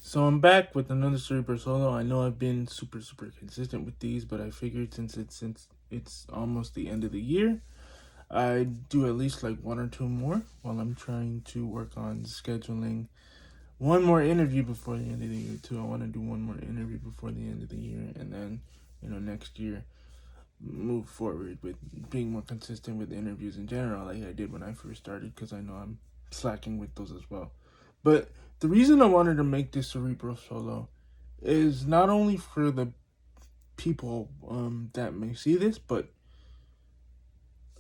So I'm back with another Cerebral solo. I know I've been super consistent with these, but I figured since it's almost the end of the year, I'd do at least like one or two more while I'm trying to work on scheduling one more interview before the end of the year too. I want to do one more interview before the end of the year, and then next year move forward with being more consistent with interviews in general, like I did when I first started, because I know I'm slacking with those as well. But the reason I wanted to make this Cerebral solo is not only for the people that may see this, but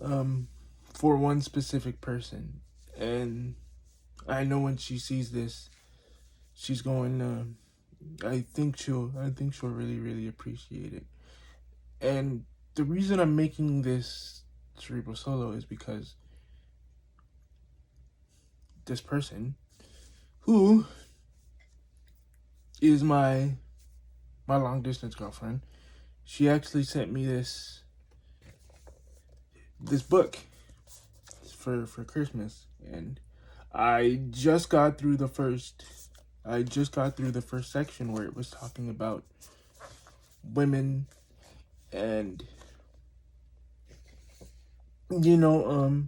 um, for one specific person. And I know when she sees this, she's going to. I think she'll really appreciate it. And the reason I'm making this Cerebral solo is because this person, who is my long distance girlfriend, she actually sent me this book for Christmas, and I just got through the first section where it was talking about women and you know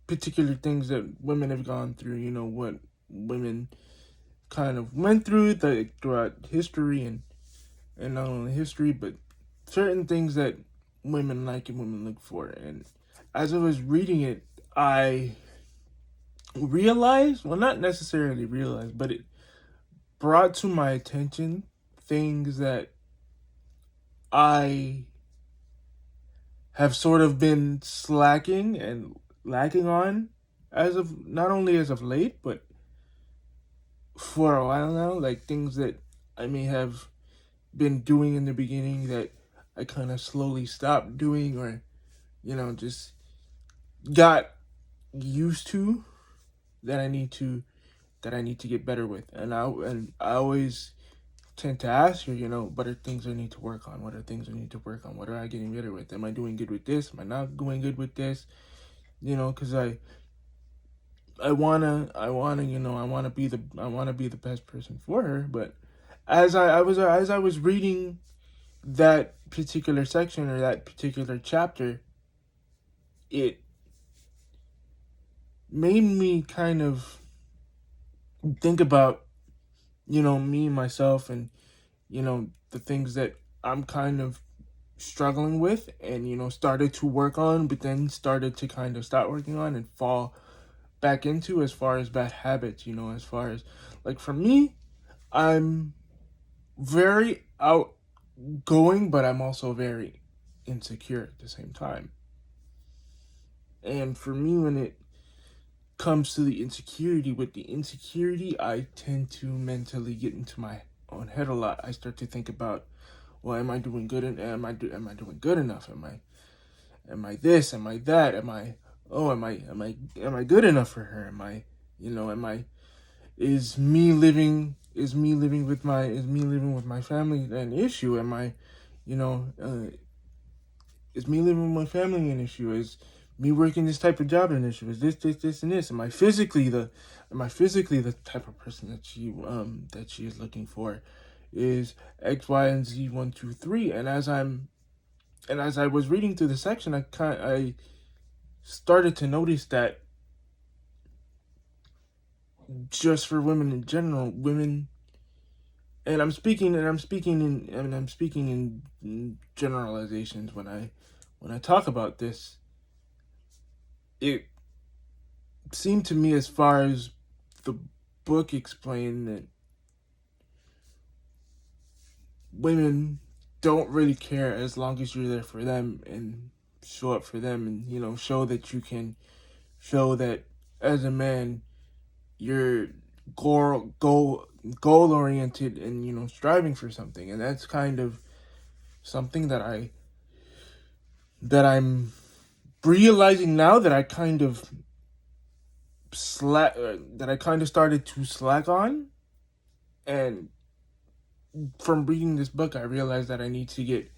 particular things that women have gone through, what women kind of went through throughout history, and not only history but certain things that women like and women look for. And as I was reading it, I realized, well, not necessarily realized, but it brought to my attention things that I have sort of been slacking and lacking on, as of not only as of late, but for a while now. Like things that I may have been doing in the beginning that I kind of slowly stopped doing, or just got used to, that I need to get better with. And I always tend to ask her, what are things I need to work on? What are things I need to work on? What are I getting better with? Am I doing good with this? Am I not doing good with this? Because I wanna be the best person for her. But as I was reading that particular section or that particular chapter, it made me kind of think about me, myself, and the things that I'm kind of struggling with, and started to work on, but then started to kind of stop working on and fall back into, as far as bad habits. As far as, like, for me, I'm very outgoing, but I'm also very insecure at the same time. And for me, when it comes to the insecurity, I tend to mentally get into my own head a lot. I start to think about, well, am I doing good? Am I doing good enough? Am I this? Am I that? Am I good enough for her? Am I is me living with my family an issue? You know, uh, is me living with my family an issue? Is me working this type of job an issue? Is this, and this? Am I physically the type of person that she is looking for? Is X, Y, and Z, 1, 2, 3? And as I was reading through the section, I started to notice that, just for women in general, and I'm speaking in generalizations when I talk about this. It seemed to me, as far as the book explained, that women don't really care as long as you're there for them and show up for them, and show that you can, show that as a man you're goal oriented, and striving for something. And that's kind of something that I'm realizing now, that I kind of started to slack on. And from reading this book, I realized that I need to get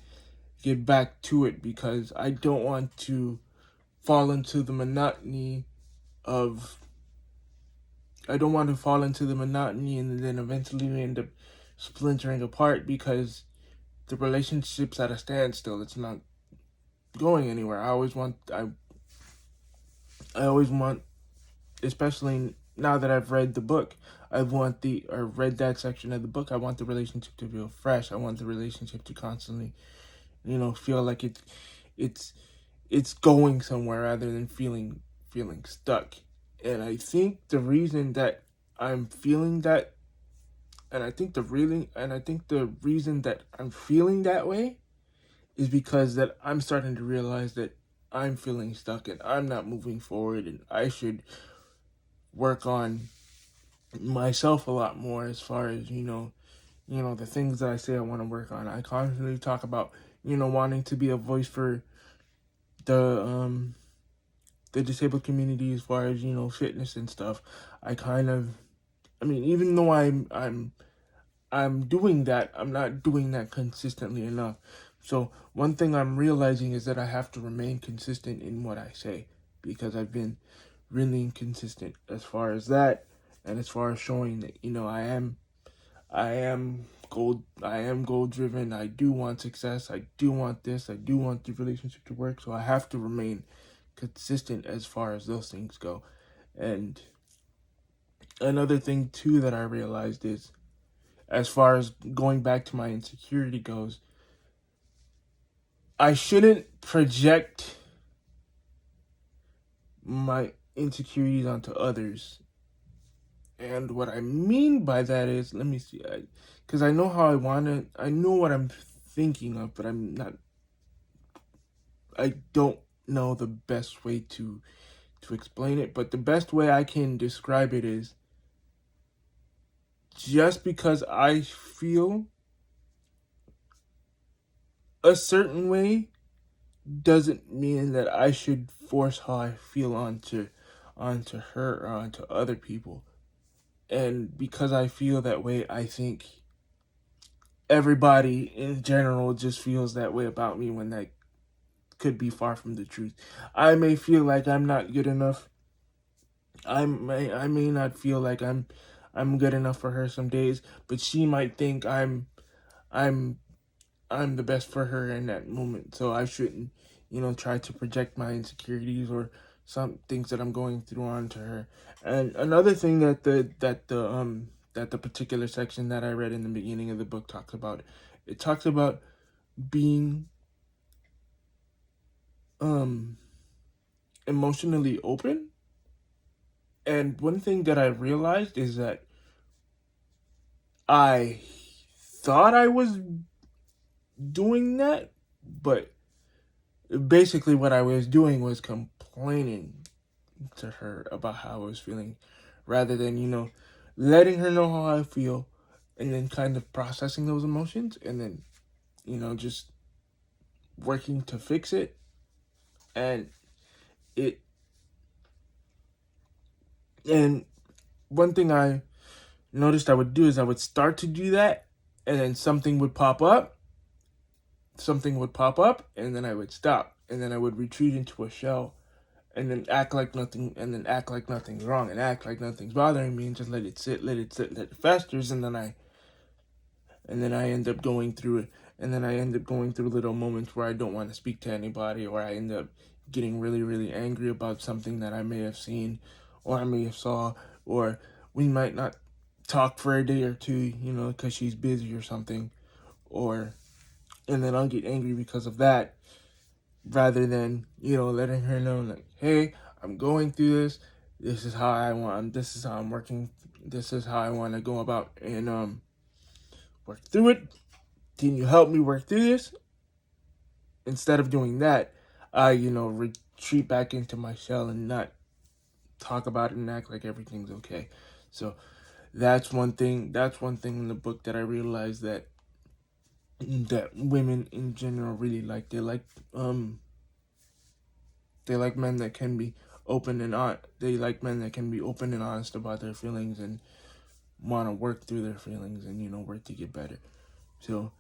back to it, because I don't want to fall into the monotony of I don't want to fall into the monotony and then eventually we end up splintering apart because the relationship's at a standstill. It's not going anywhere. I always want, especially now that I've read the book, read that section of the book. I want the relationship to feel fresh. I want the relationship to constantly, feel like it's it's going somewhere rather than feeling stuck. And I think the reason that I'm feeling that, and I think the reason that I'm feeling that way is because that I'm starting to realize that I'm feeling stuck and I'm not moving forward, and I should work on myself a lot more as far as the things that I say I want to work on. I constantly talk about wanting to be a voice for the the disabled community as far as fitness and stuff. Even though I'm doing that, I'm not doing that consistently enough. So one thing I'm realizing is that I have to remain consistent in what I say, because I've been really inconsistent as far as that, and as far as showing that I am goal driven. I do want success. I do want this. I do want the relationship to work. So I have to remain consistent as far as those things go. And another thing too that I realized is, as far as going back to my insecurity goes, I shouldn't project my insecurities onto others. And what I mean by that is, let me see, because I know how I know what I'm thinking of, but I don't know the best way to explain it. But the best way I can describe it is, just because I feel a certain way doesn't mean that I should force how I feel onto her or onto other people. And because I feel that way, I think everybody in general just feels that way about me, when that could be far from the truth. I may feel like I'm not good enough. I may not feel like I'm good enough for her some days, but she might think I'm I'm the best for her in that moment. So I shouldn't, try to project my insecurities or some things that I'm going through onto her. And another thing that the particular section that I read in the beginning of the book talks about, it talks about being um emotionally open. And one thing that I realized is that I thought I was doing that, but basically what I was doing was complaining to her about how I was feeling, rather than, letting her know how I feel, and then kind of processing those emotions, and then, just working to fix it. And it, and one thing I noticed I would do is I would start to do that, and then something would pop up, and then I would stop, and then I would retreat into a shell, and then act like nothing's wrong, and act like nothing's bothering me, and just let it sit, let it festers, and then I end up going through it, and then I end up going through little moments where I don't want to speak to anybody, or I end up getting really, really angry about something that I may have seen, or I may have saw, or we might not talk for a day or two, because she's busy or something, or and then I'll get angry because of that, rather than letting her know, like, hey, I'm going through this. This is how I want. This is how I'm working. This is how I want to go about and work through it. Can you help me work through this? Instead of doing that, I retreat back into my shell and not talk about it and act like everything's okay. So that's one thing. That's one thing in the book that I realized that women in general really like. They like men that can be open and on. They like men that can be open and honest about their feelings and want to work through their feelings and work to get better. So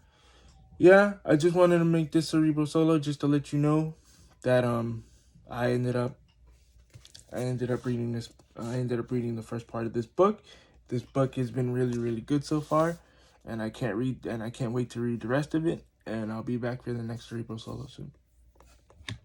yeah, I just wanted to make this Cerebral solo just to let you know that I ended up reading I ended up reading the first part of this book. This book has been really, really good so far, and I can't wait to read the rest of it. And I'll be back for the next Cerebral solo soon.